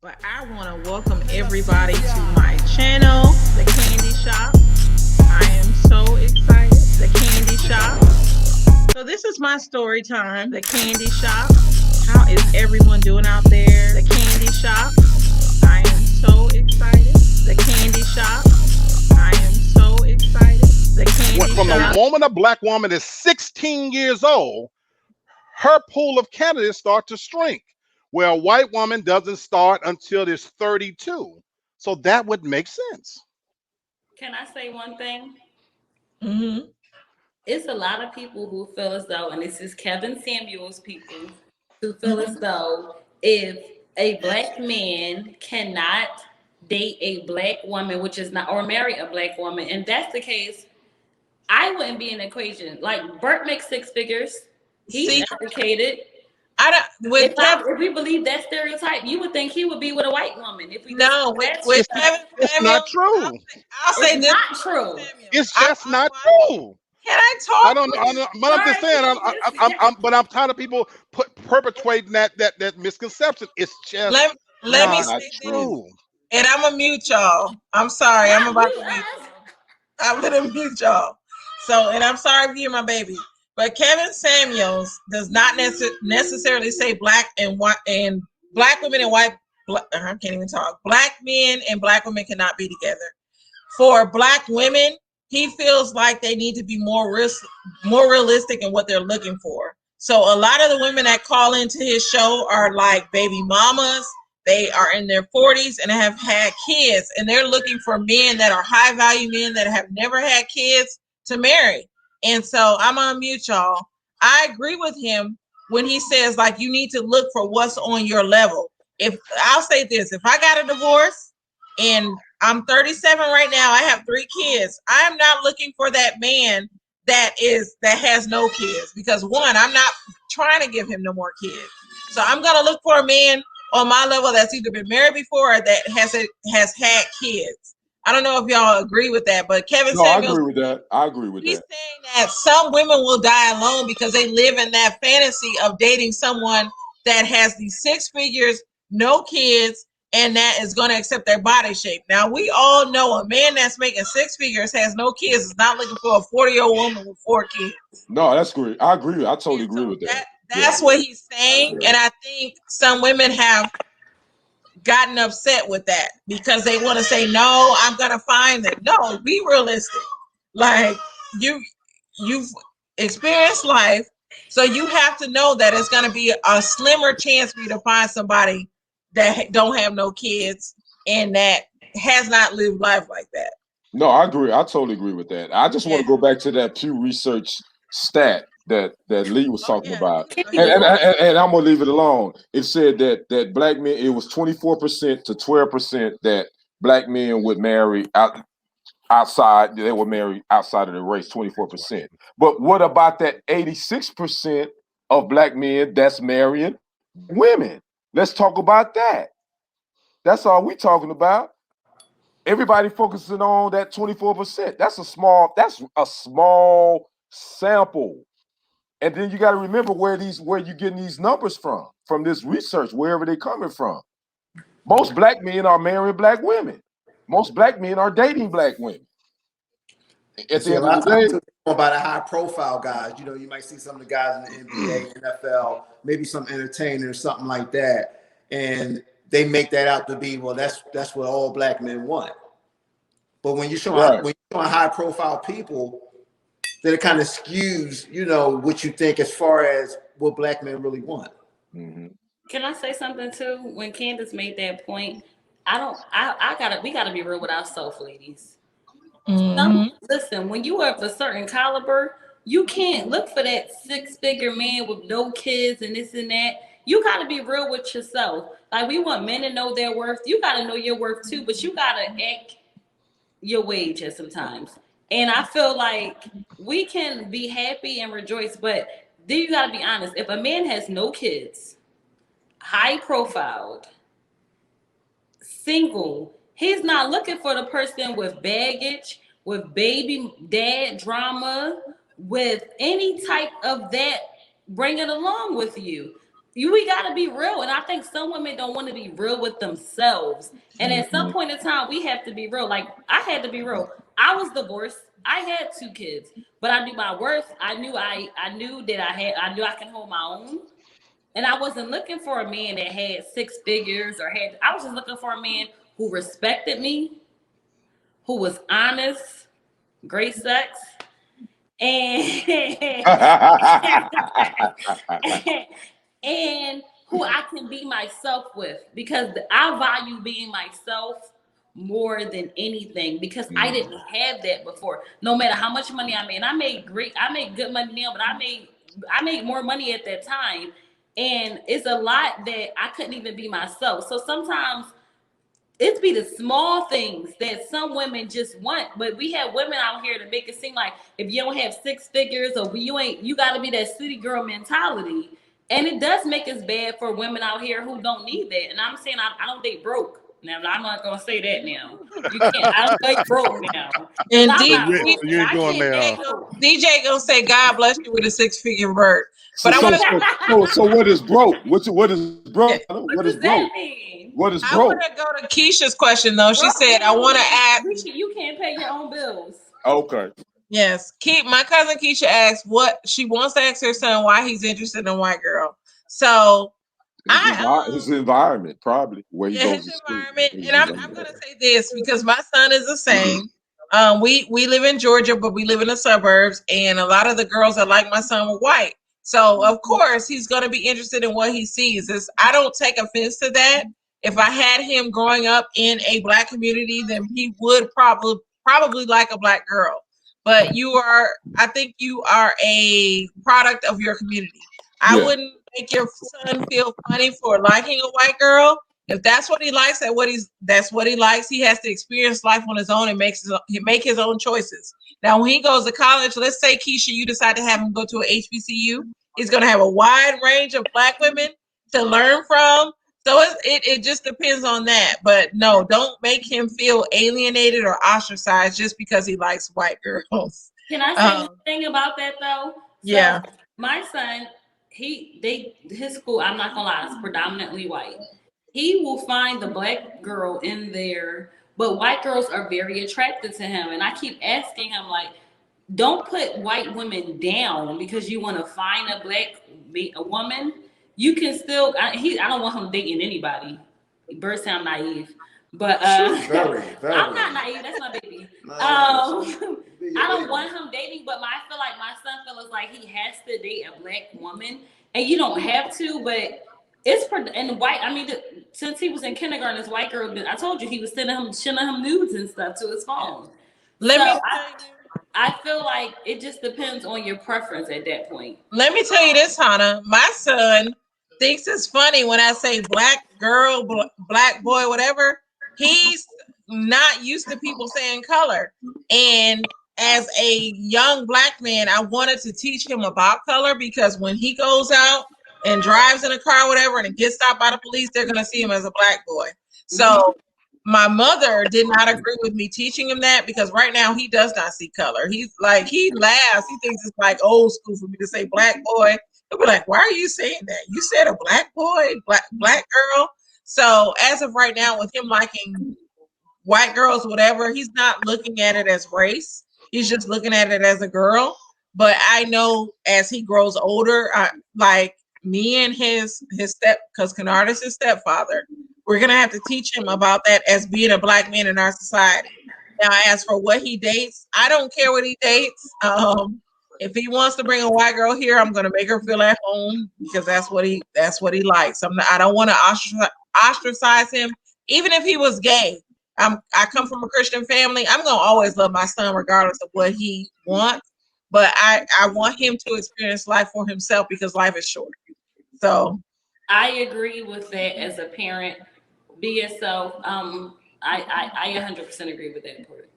But I want to welcome everybody to my channel, The Candy Shop. I am so excited. The Candy Shop. So this is my story time, The Candy Shop. How is everyone doing out there? The Candy Shop. I am so excited. The Candy Shop. I am so excited. The Went Candy from the Shop. moment a black woman is 16 years old, her pool of candidates start to shrink, where a white woman doesn't start until there's 32. So that would make sense. Can I say one thing? Mm-hmm. It's a lot of people who feel as though, and this is Kevin Samuels people, who feel as Mm-hmm. though if a black man cannot date a black woman, which is not, or marry a black woman, and that's the case, I wouldn't be in the equation. Like Bert makes six figures. He's See, educated. I don't with Kevin. If we believe that stereotype, you would think he would be with a white woman. If we just No, with that's with It's Kevin it's not Samuels. true. I'll it's say this. not With Kevin true. Samuels. It's just I not watched. true. Can I I talk, don't, I please? don't but I'm just saying, but I'm tired of people perpetuating that misconception. It's just Let me not say this, true. and I'm gonna mute y'all. I'm sorry. I'm Not about you, to mute. us. I'm gonna mute y'all. So, and I'm sorry if you're my baby, but Kevin Samuels does not necessarily say black and white and black women and white. I can't even talk. Black men and black women cannot be together. For black women, he feels like they need to be more realistic in what they're looking for. So a lot of the women that call into his show are like baby mamas. They are in their 40s and have had kids, and they're looking for men that are high value men that have never had kids to marry. And so I'm gonna mute y'all. I agree with him when he says like you need to look for what's on your level. If I'll say this, if I got a divorce and I'm 37 right now, I have 3 kids. I am not looking for that man that has no kids because one, I'm not trying to give him no more kids. So I'm gonna look for a man on my level that's either been married before or that has had kids. I don't know if y'all agree with that, but Kevin No, I Samuels, agree with that. I agree with he's that. saying that some women will die alone because they live in that fantasy of dating someone that has these 6 figures, no kids, and that is going to accept their body shape. Now, we all know a man that's making 6 figures, has no kids, is not looking for a 40-year-old woman with 4 kids. No, that's great. I agree. I totally And agree so with that. that's what he's saying. Yeah. And I think some women have gotten upset with that because they want to say, no, I'm going to find them. No, be realistic. Like, you've experienced life, so you have to know that it's going to be a slimmer chance for you to find somebody that don't have no kids and that has not lived life like that. No, I agree. I totally agree with that. I just want Yeah. to go back to that Pew Research stat that Lee was Oh talking yeah. about, Go Keep ahead. going. and I'm gonna leave it alone. It said that black men, it was 24% to 12% that black men would marry outside. They would marry outside of the race. 24%. But what about that 86% of black men that's marrying women? Let's talk about that. That's all we talking about. Everybody focusing on that 24%. That's a small sample. And then you got to remember where you getting these numbers from this research, wherever they're coming from. Most black men are marrying black women. Most black men are dating black women. At the See, a end of lot the of times day, too, about the high profile guys. You know, you might see some of the guys in the NBA, NFL, maybe some entertainers, something like that, and they make that out to be, well, that's what all black men want. But right. when you're showing high profile people, then it kind of skews, you know, what you think as far as what black men really want. Mm-hmm. Can I say something too? When Candace made that point, I don't. I gotta. We gotta be real with ourselves, ladies. Mm-hmm. Listen, when you are of a certain caliber, you can't look for that six-figure man with no kids and this and that. You gotta be real with yourself. Like we want men to know their worth. You gotta know your worth too, but you gotta act your wage at sometimes. And I feel like we can be happy and rejoice, but then you gotta be honest. If a man has no kids, high profiled, single, he's not looking for the person with baggage, with baby dad drama, with any type of that bringing along with you. we gotta be real, and I think some women don't want to be real with themselves. And at some point in time, we have to be real. Like I had to be real. I was divorced. I had 2 kids, but I knew my worth. I knew that I knew I can hold my own. And I wasn't looking for a man that had 6 figures I was just looking for a man who respected me, who was honest, great sex, and and who I can be myself with, because I value being myself more than anything, because I didn't have that before. No matter how much money I made, I made good money now, but I made more money at that time. And it's a lot that I couldn't even be myself. So sometimes it's be the small things that some women just want, but we have women out here to make it seem like if you don't have 6 figures or you got to be that city girl mentality. And it does make us bad for women out here who don't need that. And I'm saying I don't date broke. Now I'm not gonna say that now. You can't. I don't date broke now. And I'm So not you, broke. so you ain't I going can't there. date broke. DJ gonna say, "God bless you with a 6-figure bird." So, But I so, want to. so what is broke? What is broke? What What is does broke? that mean? What is I want broke? to go to Keisha's question though. She Broke said, "I want to ask." means you can't pay your own bills. Okay. Yes, my cousin Keisha asked what she wants to ask her son why he's interested in a white girl. So His environment, probably where he yeah, goes his to school. environment, and I'm gonna say this because my son is the same. We live in Georgia, but we live in the suburbs, and a lot of the girls that like my son were white. So of course he's gonna be interested in what he sees. I don't take offense to that. If I had him growing up in a black community, then he would probably like a black girl. But I think you are a product of your community. I Yeah. wouldn't make your son feel funny for liking a white girl. If that's what he likes, that's what he likes. He has to experience life on his own and make his own choices. Now, when he goes to college, let's say Keisha, you decide to have him go to a HBCU. He's going to have a wide range of black women to learn from. So it just depends on that. But no, don't make him feel alienated or ostracized just because he likes white girls. Can I say one thing about that though? Yeah. So my son, his school, I'm not gonna lie, is predominantly white. He will find the black girl in there, but white girls are very attracted to him. And I keep asking him, like, don't put white women down because you want to find a woman. You can still. I don't want him dating anybody. Birds sound naive, but Very. I'm not naive. That's my baby. No, I don't want him dating, but I feel like my son feels like he has to date a black woman, and you don't have to, but and white. I mean, since he was in kindergarten, this white girl. I told you he was sending him nudes and stuff to his phone. I feel like it just depends on your preference at that point. Let me tell you this, Hannah. My son thinks it's funny when I say black girl, black boy, whatever. He's not used to people saying color. And as a young black man, I wanted to teach him about color because when he goes out and drives in a car, whatever, and gets stopped by the police, they're going to see him as a black boy. So my mother did not agree with me teaching him that because right now he does not see color. He's like, he laughs. He thinks it's like old school for me to say black boy. He'll be like, why are you saying that? You said a black boy, black girl. So as of right now, with him liking white girls, whatever, he's not looking at it as race. He's just looking at it as a girl. But I know as he grows older, like me and his because Kennard is his stepfather, we're going to have to teach him about that as being a black man in our society. Now, as for what he dates, I don't care what he dates. If he wants to bring a white girl here, I'm going to make her feel at home because that's what he likes. I don't want to ostracize him, even if he was gay. I come from a Christian family. I'm going to always love my son regardless of what he wants. But I want him to experience life for himself because life is short. So I agree with that as a parent. Be yourself. I 100% agree with that part.